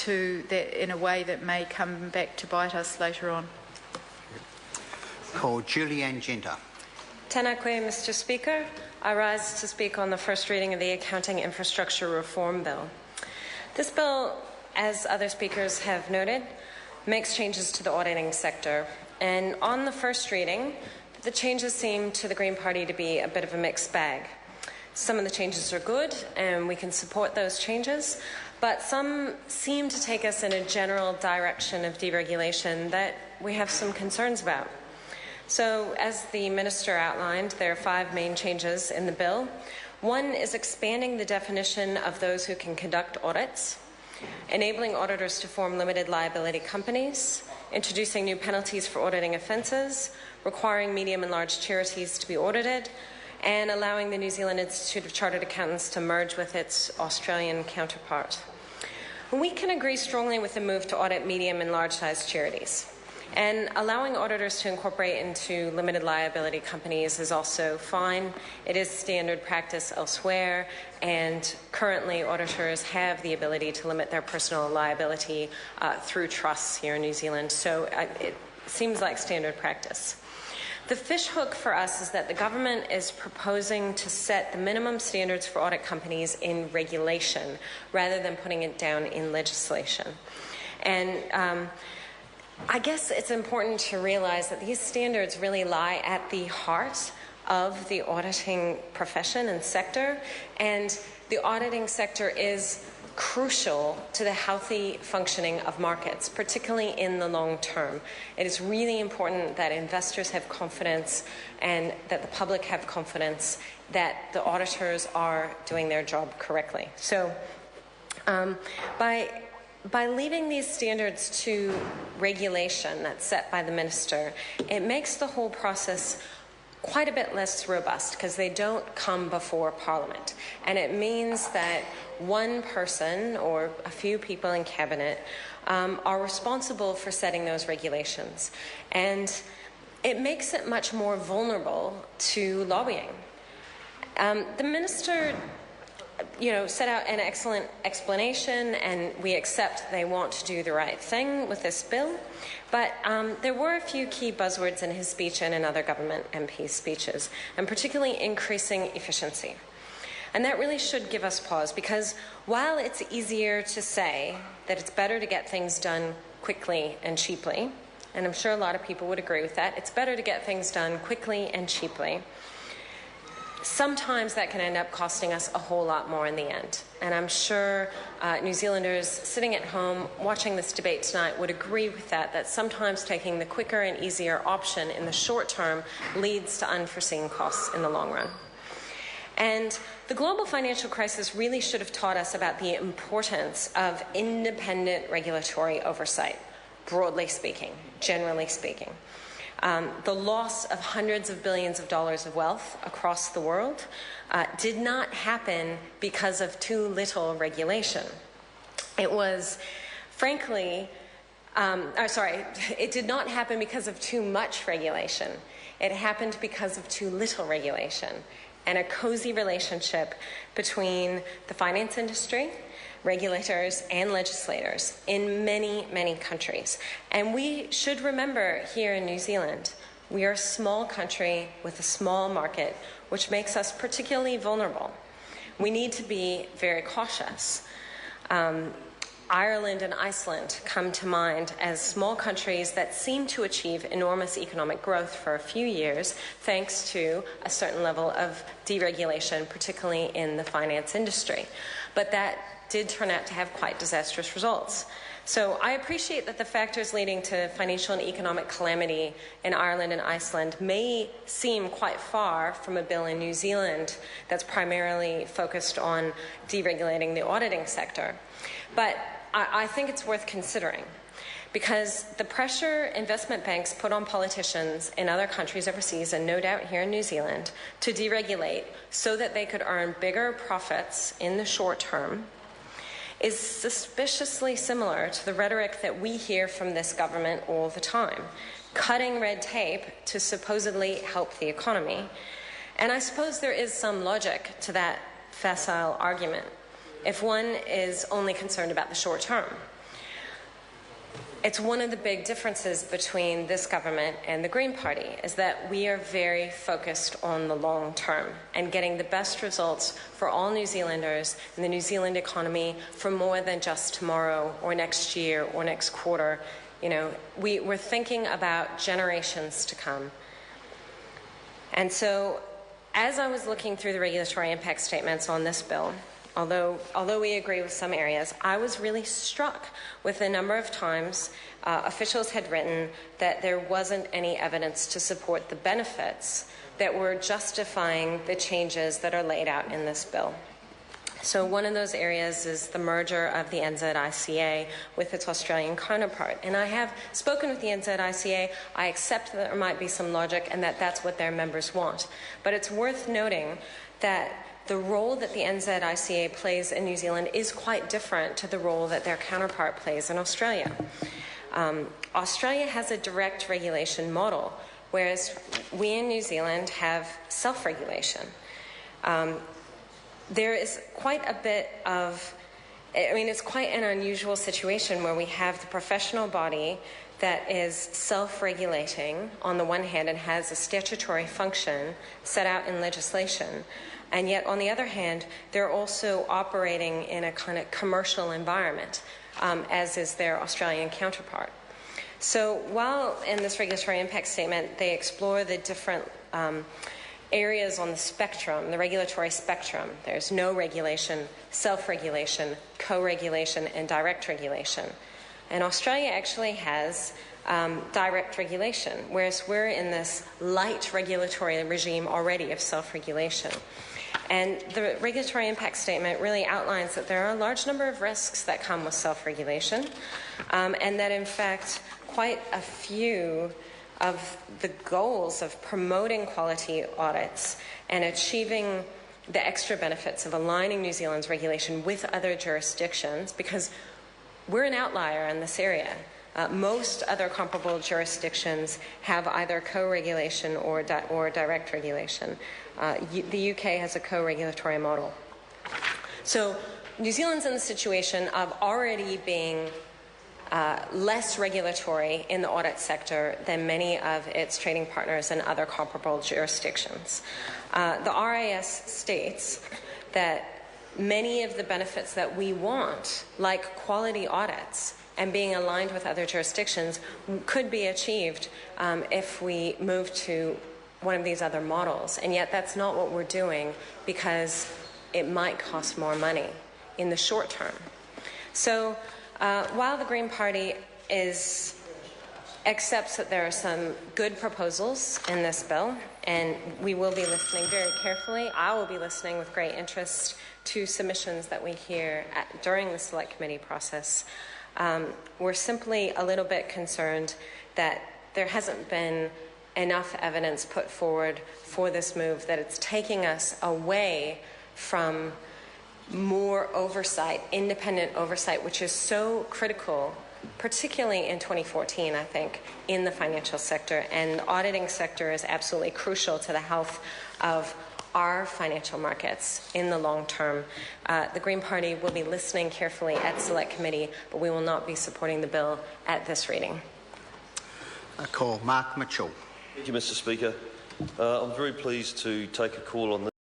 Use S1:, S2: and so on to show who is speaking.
S1: in a way that may come back to bite us later on.
S2: Call Julianne Genter.
S3: Tēnā koe, Mr. Speaker. I rise to speak on the first reading of the Accounting Infrastructure Reform Bill. This bill, as other speakers have noted, makes changes to the auditing sector. And on the first reading, the changes seem to the Green Party to be a bit of a mixed bag. Some of the changes are good, and we can support those changes, but some seem to take us in a general direction of deregulation that we have some concerns about. So, as the Minister outlined, there are 5 main changes in the bill. One is expanding the definition of those who can conduct audits, enabling auditors to form limited liability companies, introducing new penalties for auditing offences, requiring medium and large charities to be audited, and allowing the New Zealand Institute of Chartered Accountants to merge with its Australian counterpart. We can agree strongly with the move to audit medium and large-sized charities. And allowing auditors to incorporate into limited liability companies is also fine. It is standard practice elsewhere, and currently auditors have the ability to limit their personal liability through trusts here in New Zealand. So it seems like standard practice. The fishhook for us is that the government is proposing to set the minimum standards for audit companies in regulation rather than putting it down in legislation. And I guess it's important to realize that these standards really lie at the heart of the auditing profession and sector, and the auditing sector is crucial to the healthy functioning of markets, particularly in the long term. It is really important that investors have confidence and that the public have confidence that the auditors are doing their job correctly. So by leaving these standards to regulation that's set by the minister, it makes the whole process quite a bit less robust because they don't come before Parliament. And it means that one person or a few people in Cabinet are responsible for setting those regulations. And it makes it much more vulnerable to lobbying. The minister set out an excellent explanation, and we accept they want to do the right thing with this bill. But there were a few key buzzwords in his speech and in other government MPs' speeches, and particularly increasing efficiency. And that really should give us pause, because while it's easier to say that it's better to get things done quickly and cheaply, and I'm sure a lot of people would agree with that, it's better to get things done quickly and cheaply, sometimes that can end up costing us a whole lot more in the end. And I'm sure New Zealanders sitting at home watching this debate tonight would agree with that sometimes taking the quicker and easier option in the short term leads to unforeseen costs in the long run. And the global financial crisis really should have taught us about the importance of independent regulatory oversight, broadly speaking, generally speaking. The loss of hundreds of billions of dollars of wealth across the world did not happen because of too little regulation. It was, frankly, it did not happen because of too much regulation. It happened because of too little regulation and a cozy relationship between the finance industry, regulators, and legislators in many, many countries. And we should remember here in New Zealand, we are a small country with a small market, which makes us particularly vulnerable. We need to be very cautious. Ireland and Iceland come to mind as small countries that seem to achieve enormous economic growth for a few years thanks to a certain level of deregulation, particularly in the finance industry. But that did turn out to have quite disastrous results. So I appreciate that the factors leading to financial and economic calamity in Ireland and Iceland may seem quite far from a bill in New Zealand that's primarily focused on deregulating the auditing sector. But I think it's worth considering, because the pressure investment banks put on politicians in other countries overseas, and no doubt here in New Zealand, to deregulate so that they could earn bigger profits in the short term is suspiciously similar to the rhetoric that we hear from this government all the time, cutting red tape to supposedly help the economy. And I suppose there is some logic to that facile argument if one is only concerned about the short term. it's one of the big differences between this government and the Green Party is that we are very focused on the long term and getting the best results for all New Zealanders and the New Zealand economy for more than just tomorrow or next year or next quarter. You know, we're thinking about generations to come. And so, as I was looking through the regulatory impact statements on this bill, although we agree with some areas, I was really struck with the number of times officials had written that there wasn't any evidence to support the benefits that were justifying the changes that are laid out in this bill. So one of those areas is the merger of the NZICA with its Australian counterpart. And I have spoken with the NZICA. I accept that there might be some logic and that that's what their members want. But it's worth noting that the role that the NZICA plays in New Zealand is quite different to the role that their counterpart plays in Australia. Australia has a direct regulation model, whereas we in New Zealand have self-regulation. There is quite a bit of, it's quite an unusual situation where we have the professional body that is self-regulating on the one hand and has a statutory function set out in legislation. And yet, on the other hand, they're also operating in a kind of commercial environment, as is their Australian counterpart. So while in this regulatory impact statement they explore the different areas on the spectrum, the regulatory spectrum, there's no regulation, self-regulation, co-regulation, and direct regulation. And Australia actually has direct regulation, whereas we're in this light regulatory regime already of self-regulation. And the regulatory impact statement really outlines that there are a large number of risks that come with self-regulation, and that in fact quite a few of the goals of promoting quality audits and achieving the extra benefits of aligning New Zealand's regulation with other jurisdictions, because we're an outlier in this area. Most other comparable jurisdictions have either co-regulation or direct regulation. The UK has a co-regulatory model. So New Zealand's in the situation of already being less regulatory in the audit sector than many of its trading partners in other comparable jurisdictions. The RIS states that many of the benefits that we want, like quality audits and being aligned with other jurisdictions, could be achieved if we move to one of these other models. And yet that's not what we're doing, because it might cost more money in the short term. So while the Green Party accepts that there are some good proposals in this bill, and we will be listening very carefully, I will be listening with great interest to submissions that we hear during the Select Committee process. We're simply a little bit concerned that there hasn't been enough evidence put forward for this move, that it's taking us away from more oversight, independent oversight, which is so critical, particularly in 2014, I think, in the financial sector. And the auditing sector is absolutely crucial to the health of our financial markets in the long term. The Green Party will be listening carefully at Select Committee, but we will not be supporting the bill at this reading.
S2: I call Mark Mitchell.
S4: Thank you, Mr. Speaker. I'm very pleased to take a call on this.